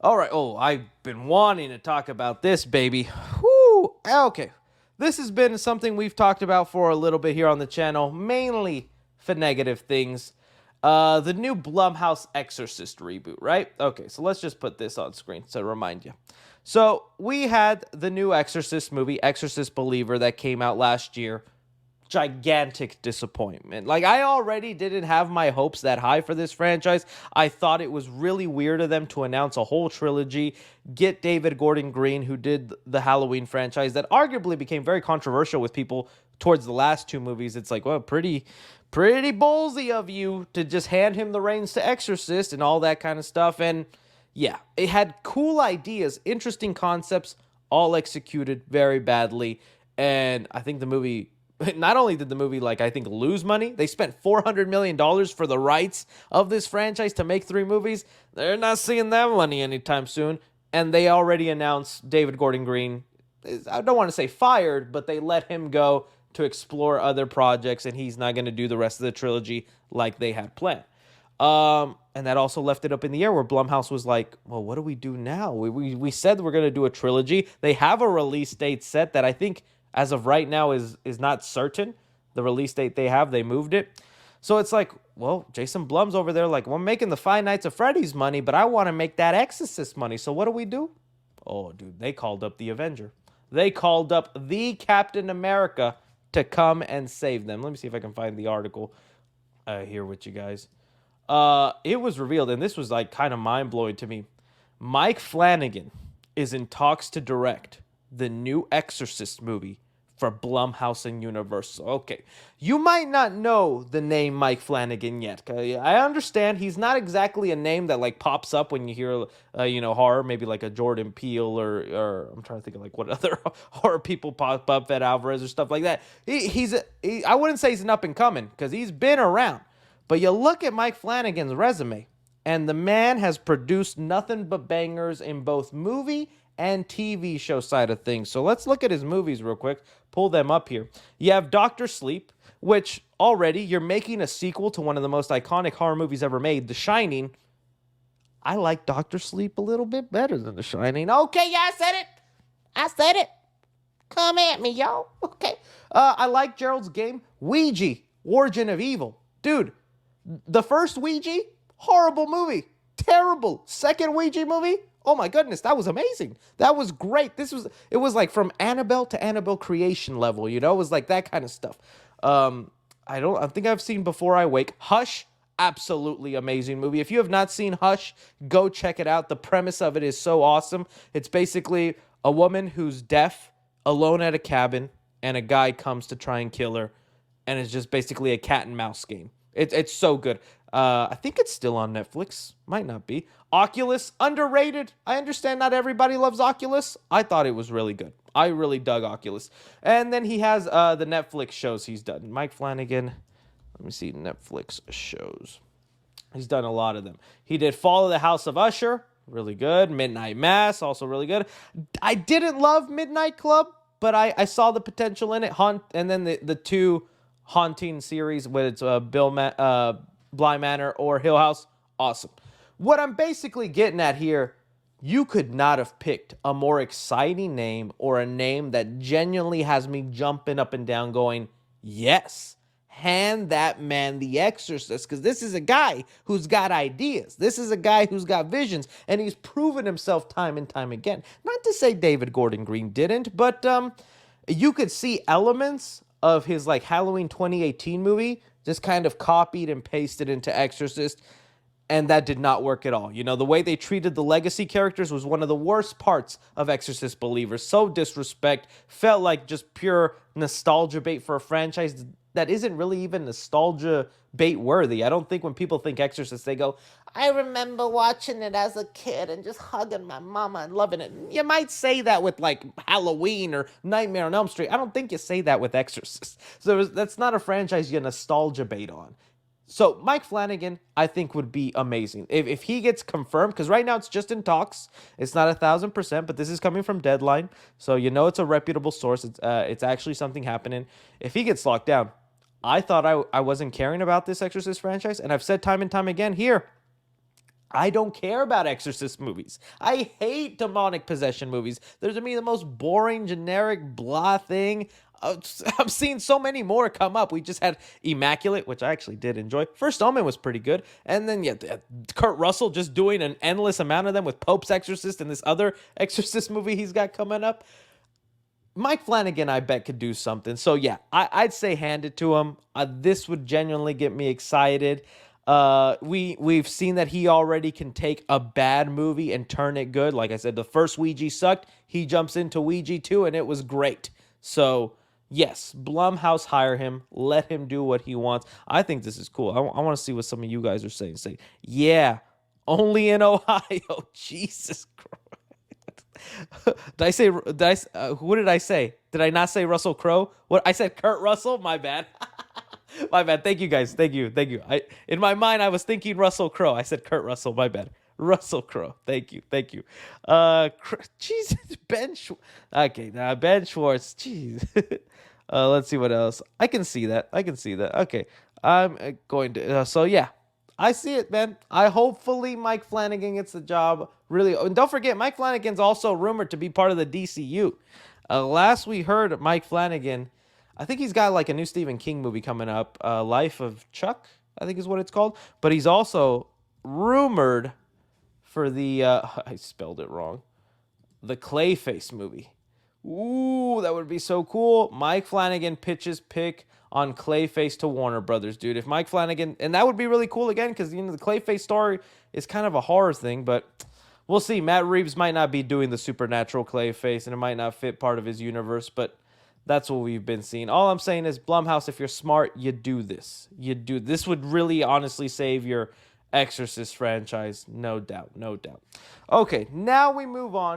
All right. Oh, I've been wanting to talk about this, baby. Whoo. Okay. This has been something we've talked about for a little bit here on the channel, mainly for negative things. The new Blumhouse Exorcist reboot, right? Okay, so let's just put this on screen to remind you. So we had the new Exorcist movie, Exorcist Believer, that came out last year. Gigantic disappointment. Like, I already didn't have my hopes that high for this franchise. I thought it was really weird of them to announce a whole trilogy, get David Gordon Green, who did the Halloween franchise that arguably became very controversial with people towards the last two movies. It's like, well, pretty ballsy of you to just hand him the reins to Exorcist and all that kind of stuff. And yeah, it had cool ideas, interesting concepts, all executed very badly. And I think the movie, not only did the movie, like, I think lose money, they spent $400 million for the rights of this franchise to make three movies. They're not seeing that money anytime soon. And they already announced David Gordon Green, I don't want to say fired, but they let him go to explore other projects, and he's not going to do the rest of the trilogy like they had planned. And that also left it up in the air where Blumhouse was like, well, what do we do now? We said we're going to do a trilogy. They have a release date set that I think as of right now is not certain. The release date they have, they moved it. So it's like, well, Jason Blum's over there like, we're making the Five Nights at Freddy's money, but I want to make that Exorcist money. So what do? Oh, dude, they called up the Avenger. They called up the Captain America to come and save them. Let me see if I can find the article here with you guys. It was revealed, and this was like kind of mind-blowing to me. Mike Flanagan is in talks to direct the new Exorcist movie for Blumhouse and Universal. Okay, you might not know the name Mike Flanagan yet. I understand he's not exactly a name that like pops up when you hear, horror. Maybe like a Jordan Peele or I'm trying to think of like what other horror people pop up, Ed Alvarez or stuff like that. I wouldn't say he's an up and coming because he's been around. But you look at Mike Flanagan's resume, and the man has produced nothing but bangers in both movie and TV show side of things. So let's look at his movies real quick. Pull them up here. You have Doctor Sleep, which already you're making a sequel to one of the most iconic horror movies ever made, The Shining. I like Doctor Sleep a little bit better than The Shining. Okay, yeah, I said it. Come at me, y'all. Okay. I like Gerald's Game, Ouija, Origin of Evil. Dude, the first Ouija, horrible movie. Terrible. Second Ouija movie, oh my goodness, that was amazing. That was great. It was like from Annabelle to Annabelle creation level, It was like that kind of stuff. I think I've seen Before I Wake. Hush, absolutely amazing movie. If you have not seen Hush, go check it out. The premise of it is so awesome. It's basically a woman who's deaf, alone at a cabin, and a guy comes to try and kill her, and it's just basically a cat and mouse game. It's so good. I think it's still on Netflix. Might not be. Oculus, underrated. I understand not everybody loves Oculus. I thought it was really good. I really dug Oculus. And then he has the Netflix shows he's done. Mike Flanagan. Let me see Netflix shows. He's done a lot of them. He did Fall of the House of Usher. Really good. Midnight Mass. Also really good. I didn't love Midnight Club, but I saw the potential in it. And then the two Haunting series, whether it's Bly Manor or Hill House, awesome. What I'm basically getting at here, you could not have picked a more exciting name or a name that genuinely has me jumping up and down going, yes, hand that man The Exorcist, because this is a guy who's got ideas. This is a guy who's got visions, and he's proven himself time and time again. Not to say David Gordon Green didn't, but you could see elements of his like Halloween 2018 movie just kind of copied and pasted into Exorcist, and that did not work at all. The way they treated the legacy characters was one of the worst parts of Exorcist Believers. So disrespect, felt like just pure nostalgia bait for a franchise that isn't really even nostalgia bait worthy. I don't think when people think Exorcist, they go, I remember watching it as a kid and just hugging my mama and loving it. You might say that with like Halloween or Nightmare on Elm Street. I don't think you say that with Exorcist. So that's not a franchise you nostalgia bait on. So Mike Flanagan, I think, would be amazing. If he gets confirmed, because right now it's just in talks. It's not 1,000%, but this is coming from Deadline. So it's a reputable source. It's actually something happening. If he gets locked down, I thought I wasn't caring about this Exorcist franchise, and I've said time and time again here, I don't care about Exorcist movies. I hate demonic possession movies. They're to me the most boring, generic, blah thing. I've seen so many more come up. We just had Immaculate, which I actually did enjoy. First Omen was pretty good. And then, yeah, Kurt Russell just doing an endless amount of them with Pope's Exorcist and this other Exorcist movie he's got coming up. Mike Flanagan, I bet, could do something. So, yeah, I'd say hand it to him. This would genuinely get me excited. We've seen that he already can take a bad movie and turn it good. Like I said, the first Ouija sucked. He jumps into Ouija 2, and it was great. So, yes, Blumhouse, hire him. Let him do what he wants. I think this is cool. I want to see what some of you guys are saying. Say, yeah, only in Ohio. Jesus Christ. Who did I say? Did I not say Russell Crowe? What I said, Kurt Russell? My bad. My bad. Thank you guys. Thank you. In my mind, I was thinking Russell Crowe. I said Kurt Russell. My bad. Russell Crowe. Thank you. Jesus, Okay, Ben Schwartz. Jeez. Let's see what else. I can see that. Okay, I'm going to. So yeah, I see it, man. Hopefully Mike Flanagan gets the job. Really, and don't forget, Mike Flanagan's also rumored to be part of the DCU. Last we heard, Mike Flanagan, I think he's got like a new Stephen King movie coming up, Life of Chuck, I think is what it's called. But he's also rumored for the, I spelled it wrong, the Clayface movie. Ooh, that would be so cool. Mike Flanagan pitches pick on Clayface to Warner Brothers, dude. If Mike Flanagan, and that would be really cool again, because, you know, the Clayface story is kind of a horror thing, but we'll see. Matt Reeves might not be doing the supernatural Clayface, and it might not fit part of his universe, but that's what we've been seeing. All I'm saying is, Blumhouse, if you're smart, you do this. This would really honestly save your Exorcist franchise, no doubt. Okay, now we move on